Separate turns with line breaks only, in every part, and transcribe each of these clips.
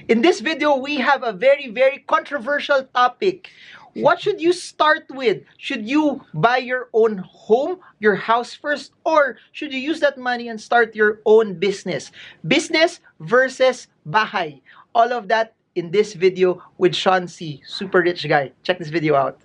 In this video, we have a very controversial topic. What should you start with? Should you buy your own home, your house first, or should you use that money and start your own business? Business versus bahay. All of that in this video with Sean C. Super rich guy. Check this video out.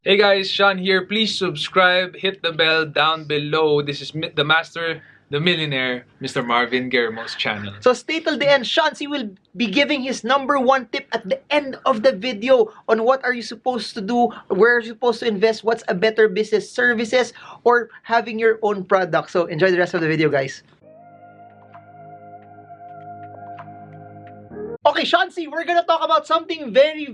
Hey guys, Sean here. Please subscribe, hit the bell down below. This is the master, the millionaire, Mr. Marvin Guillermo's channel.
So stay till the end. Sean C will be giving his #1 tip at the end of the video on what are you supposed to do, where are you supposed to invest, what's a better business, services, or having your own product. So enjoy the rest of the video, guys. Okay, Sean C, we're gonna talk about something very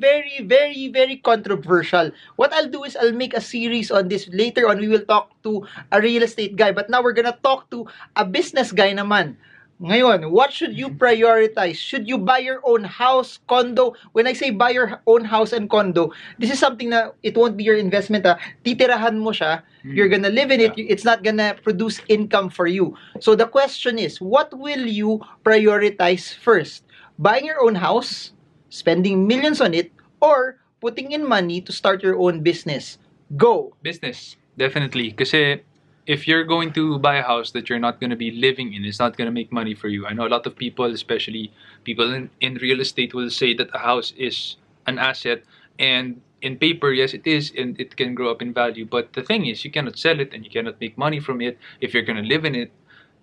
controversial. What I'll do is I'll make a series on this. Later on, we will talk to a real estate guy. But now we're gonna talk to a business guy naman. Ngayon, what should you prioritize? Should you buy your own house, condo? When I say buy your own house and condo, this is something na it won't be your investment. Titirahan mo siya. You're gonna live in it. It's not gonna produce income for you. So the question is, what will you prioritize first? Buying your own house, spending millions on it, or putting in money to start your own business? Go!
Business, definitely. Kasi if you're going to buy a house that you're not going to be living in, it's not going to make money for you. I know a lot of people, especially people in real estate, will say that a house is an asset. And in paper, yes, it is, and it can grow up in value. But the thing is, you cannot sell it and you cannot make money from it. If you're going to live in it,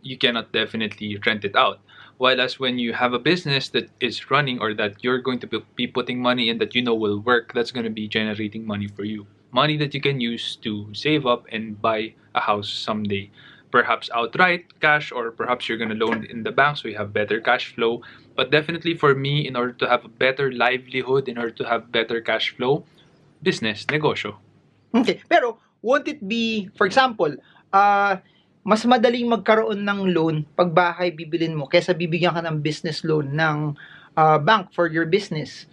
you cannot definitely rent it out. While as when you have a business that is running or that you're going to be putting money in that you know will work, that's going to be generating money for you. Money that you can use to save up and buy a house someday. Perhaps outright cash, or perhaps you're going to loan in the bank so you have better cash flow. But definitely for me, in order to have a better livelihood, in order to have better cash flow, business, negosyo.
Okay, pero won't it be, for example, mas madaling magkaroon ng loan pag bahay bibilin mo kaysa bibigyan ka ng business loan ng bank for your business.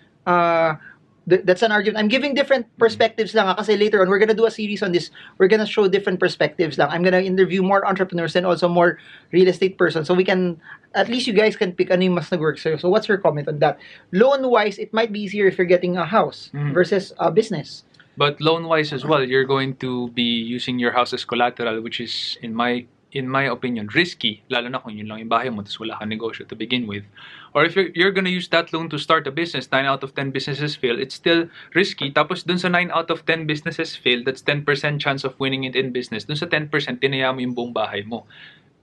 That's an argument. I'm giving different perspectives lang kasi later on we're gonna do a series on this. We're gonna show different perspectives lang. I'm gonna interview more entrepreneurs and also more real estate persons, so we can, at least you guys can pick ano yung mas nag-work sa'yo. So what's your comment on that? Loan-wise, it might be easier if you're getting a house versus a business.
But loan-wise as well, you're going to be using your house as collateral, which is, in my opinion, risky. Lalo na kung yun lang yung bahay mo, tapos wala kang negosyo to begin with. Or if you're gonna use that loan to start a business, 9 out of 10 businesses fail, it's still risky. Tapos dun sa 9 out of 10 businesses fail, that's 10% chance of winning it in business. Dun sa 10%, tinaya mo yung buong bahay mo.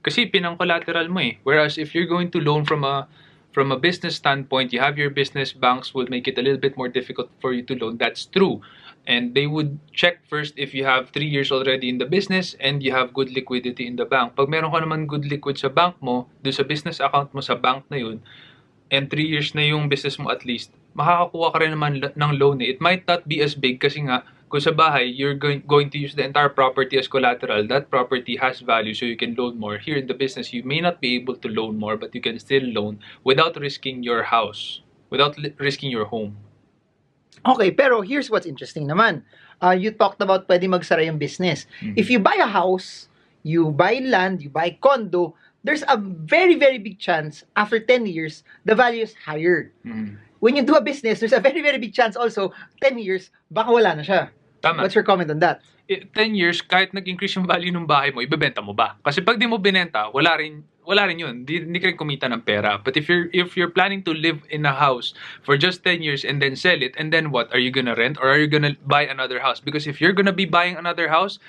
Kasi pinang collateral mo eh. Whereas if you're going to loan from a business standpoint, you have your business, banks will make it a little bit more difficult for you to loan. That's true. And they would check first if you have 3 years already in the business and you have good liquidity in the bank. Pag meron ka naman good liquid sa bank mo, doon sa business account mo sa bank na yun, and 3 years na yung business mo at least, makakakuha ka rin naman ng loan eh. It might not be as big kasi nga, kung sa bahay, you're going to use the entire property as collateral. That property has value so you can loan more. Here in the business, you may not be able to loan more, but you can still loan without risking your house, without risking your home.
Okay, pero here's what's interesting naman. You talked about pwede magsara yung business. If you buy a house, you buy land, you buy condo, there's a very big chance after 10 years, the value is higher. When you do a business, there's a very big chance also, 10 years, baka wala na siya.
Tama.
What's your comment on that?
10 years, kahit nag-increase yung value ng bahay mo, ibebenta mo ba? Kasi pag di mo binenta, wala rin yun. Hindi ka rin kumita ng pera. But if you're planning to live in a house for just 10 years and then sell it, and then what? Are you gonna rent or are you gonna buy another house? Because if you're gonna be buying another house,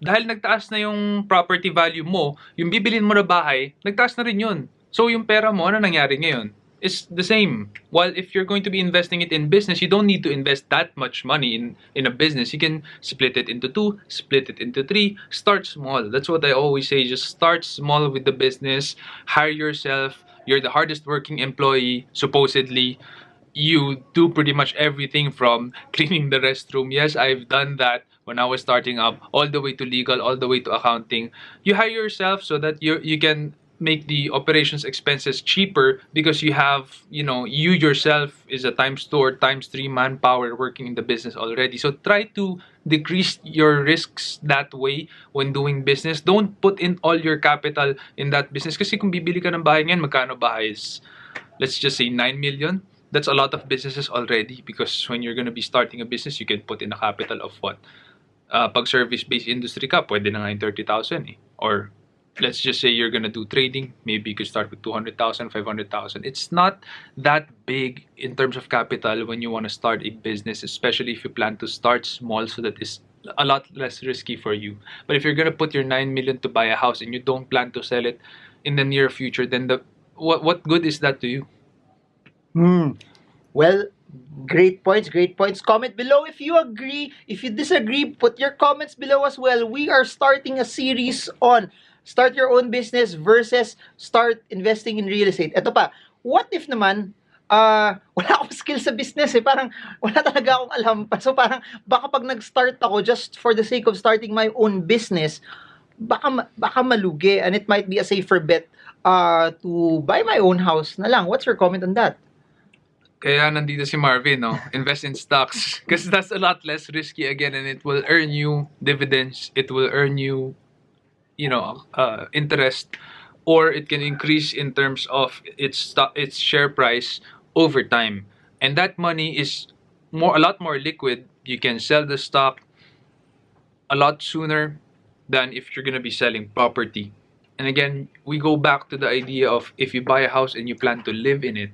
dahil nagtaas na yung property value mo, yung bibilin mo na bahay, nagtaas na rin yun. So yung pera mo, ano nangyari ngayon? It's the same. While if you're going to be investing it in business, you don't need to invest that much money in a business. You can split it into 2, split it into 3, start small. That's what I always say. Just start small with the business. Hire yourself. You're the hardest working employee, supposedly. You do pretty much everything from cleaning the restroom. Yes, I've done that when I was starting up, all the way to legal, all the way to accounting. You hire yourself so that you can make the operations expenses cheaper because you have, you yourself is a times 2 or times 3 manpower working in the business already. So try to decrease your risks that way when doing business. Don't put in all your capital in that business kasi kung bibili ka ng bahay ngayon, magkano bahay is, let's just say 9 million. That's a lot of businesses already because when you're going to be starting a business, you can put in a capital of what? Pag service-based industry ka, pwede na nga yung 30,000 eh. Or let's just say you're gonna do trading, maybe you could start with 200,000, 500,000. It's not that big in terms of capital when you want to start a business, especially if you plan to start small so that it's a lot less risky for you. But if you're gonna put your 9 million to buy a house and you don't plan to sell it in the near future, then what good is that to you?
Well, great points, great points. Comment below if you agree. If you disagree, put your comments below as well. We are starting a series on start your own business versus start investing in real estate. Ito pa, what if naman, wala akong skill sa business eh. Parang wala talaga akong alam pa. So parang baka pag nag-start ako just for the sake of starting my own business, baka malugi and it might be a safer bet to buy my own house na lang. What's your comment on that?
Kaya nandito si Marvin, no? Invest in stocks because that's a lot less risky again, and it will earn you dividends. It will earn you, interest, or it can increase in terms of its share price over time, and that money is a lot more liquid. You can sell the stock a lot sooner than if you're gonna be selling property. And again, we go back to the idea of if you buy a house and you plan to live in it,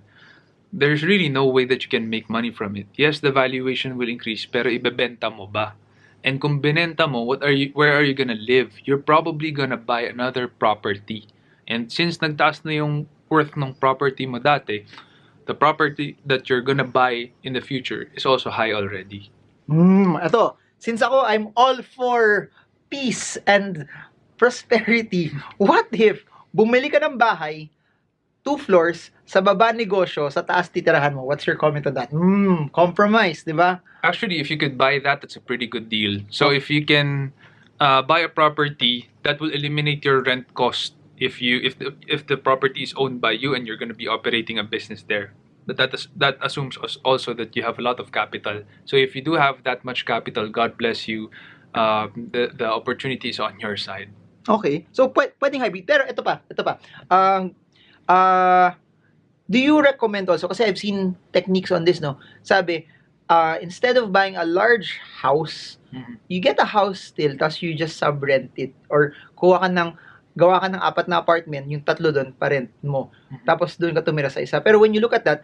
there's really no way that you can make money from it. Yes, the valuation will increase, pero ibebenta mo ba? And kung binenta mo, where are you gonna live? You're probably gonna buy another property. And since nagtaas na yung worth ng property mo dati, the property that you're gonna buy in the future is also high already.
Ito, since ako, I'm all for peace and prosperity. What if bumili ka ng bahay, 2 floors, sa baba negosyo, sa taas titirahan mo? What's your comment on that? Compromise, di ba?
Actually, if you could buy that, that's a pretty good deal. So if you can buy a property, that will eliminate your rent cost if the property is owned by you and you're going to be operating a business there. But that assumes also that you have a lot of capital. So if you do have that much capital, God bless you. The opportunity is on your side.
Okay. So pwedeng hybrid. Pero ito pa. Do you recommend also, kasi I've seen techniques on this, no? Sabi, instead of buying a large house, you get a house still, tapos you just sub-rent it. Or gawa ka ng 4 na apartment, yung 3 doon, pa-rent mo. Tapos doon ka tumira sa isa. Pero when you look at that,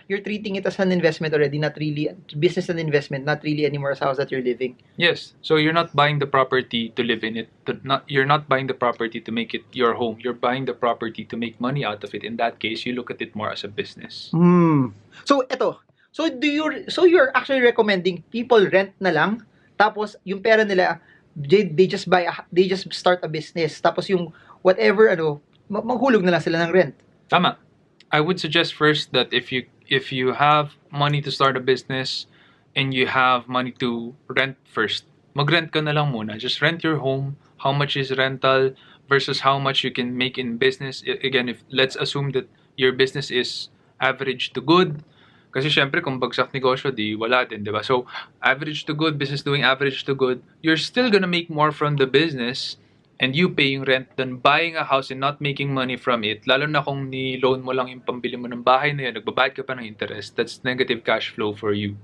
you're treating it as an investment already, not really, business and investment, not really anymore as house that you're living.
Yes, so you're not buying the property to live in it. You're not buying the property to make it your home. You're buying the property to make money out of it. In that case, you look at it more as a business.
So you're actually recommending people rent na lang, tapos yung pera nila, they just start a business, tapos yung whatever, maghulog na lang sila ng rent.
Tama. I would suggest first that if you have money to start a business and you have money to rent first, mag-rent ka na lang muna. Just rent your home. How much is rental versus how much you can make in business? Again, let's assume that your business is average to good. Kasi syempre kung bagsak negosyo, di wala din, di ba? So, average to good, business doing average to good, you're still gonna make more from the business and you paying rent than buying a house and not making money from it. Lalo na kung ni-loan mo lang yung pambili mo ng bahay na yun, nagbabayad ka pa ng interest, that's negative cash flow for you.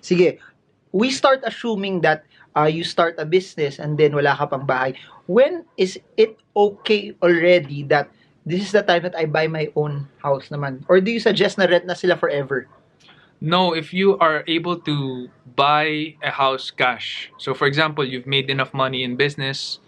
Sige. We start assuming that you start a business and then wala ka pang bahay. When is it okay already that this is the time that I buy my own house naman? Or do you suggest na rent na sila forever?
No, if you are able to buy a house cash. So for example, you've made enough money in business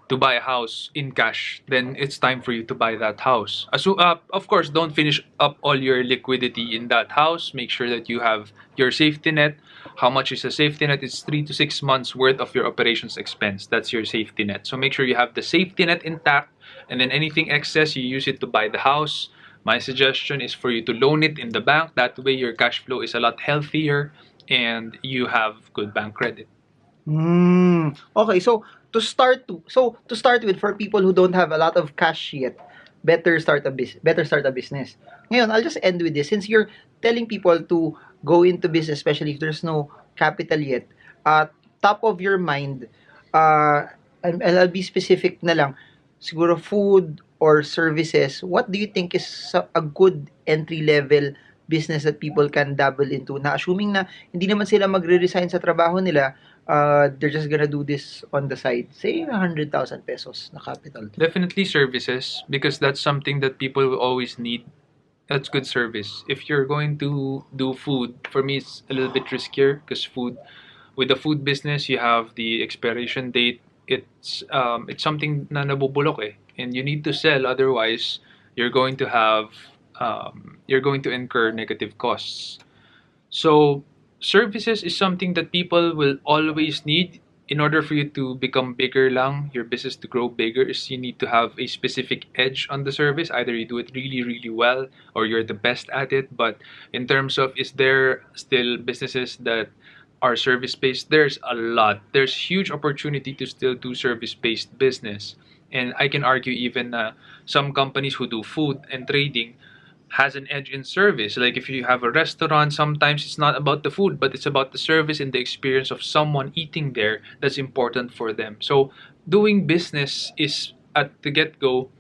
to buy a house in cash, then it's time for you to buy that house. So, of course, don't finish up all your liquidity in that house. Make sure that you have your safety net. How much is a safety net? It's 3 to 6 months worth of your operations expense. That's your safety net. So make sure you have the safety net intact, and then anything excess, you use it to buy the house. My suggestion is for you to loan it in the bank. That way, your cash flow is a lot healthier and you have good bank credit.
Okay, so to start with, for people who don't have a lot of cash yet, better start a business. Ngayon, I'll just end with this. Since you're telling people to go into business, especially if there's no capital yet, top of your mind, uh, I'll be specific na lang, siguro food or services, what do you think is a good entry level business that people can dabble into, na assuming na hindi naman sila magre-resign sa trabaho nila, they're just gonna do this on the side, say 100,000 pesos na capital.
Definitely services, because that's something that people will always need. That's good service. If you're going to do food, for me it's a little bit riskier, because with the food business, you have the expiration date. It's something na nabubulok eh, and you need to sell. Otherwise, you're going to incur negative costs. So services is something that people will always need. In order for you to become bigger lang, your business to grow bigger, is you need to have a specific edge on the service. Either you do it really, really well, or you're the best at it. But in terms of, is there still businesses that are service-based? There's a lot. There's huge opportunity to still do service-based business. And I can argue even some companies who do food and trading has an edge in service. Like if you have a restaurant, sometimes it's not about the food, but it's about the service and the experience of someone eating there that's important for them. So doing business is, at the get-go,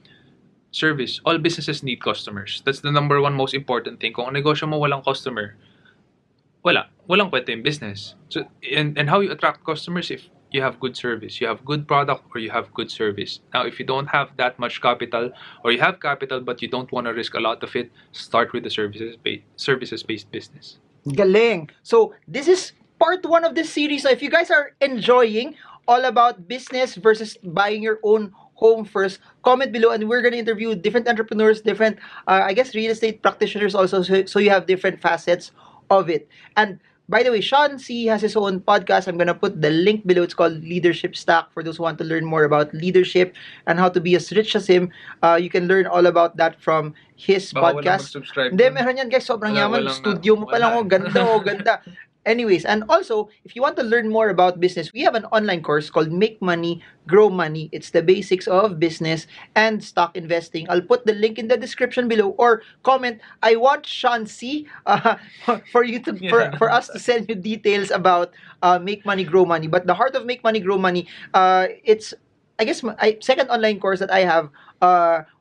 service. All businesses need customers. That's the number one most important thing. Kung ang negosyo mo walang customer, walang kwenta yung business. So and how you attract customers? If you have good service, you have good product, or you have good service. Now, if you don't have that much capital, or you have capital but you don't want to risk a lot of it, start with the services-based business.
Galing. So, this is part one of this series. So, if you guys are enjoying all about business versus buying your own home first, comment below, and we're going to interview different entrepreneurs, different, I guess, real estate practitioners also, so you have different facets of it. And by the way, Sean C has his own podcast. I'm gonna put the link below. It's called Leadership Stack. For those who want to learn more about leadership and how to be as rich as him, you can learn all about that from his
Baka walang
podcast.
mag-subscribe
Hindi,
dun.
meron yan guys. Sobrang yaman.
Walang
Studio mo pa lang.
wala.
Oh, ganda, oh, ganda. Anyways, and also, if you want to learn more about business, we have an online course called Make Money, Grow Money. It's the basics of business and stock investing. I'll put the link in the description below, or comment, I want Sean C, for you to for us to send you details about Make Money, Grow Money. But the heart of Make Money, Grow Money, it's, I guess, second online course that I have,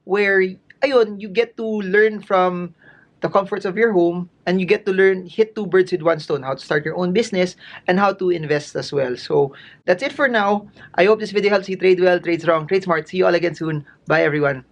where ayun, you get to learn from the comforts of your home, and you get to hit two birds with one stone, how to start your own business and how to invest as well. So that's it for now. I hope this video helps you trade well, trade strong, trade smart. See you all again soon. Bye everyone.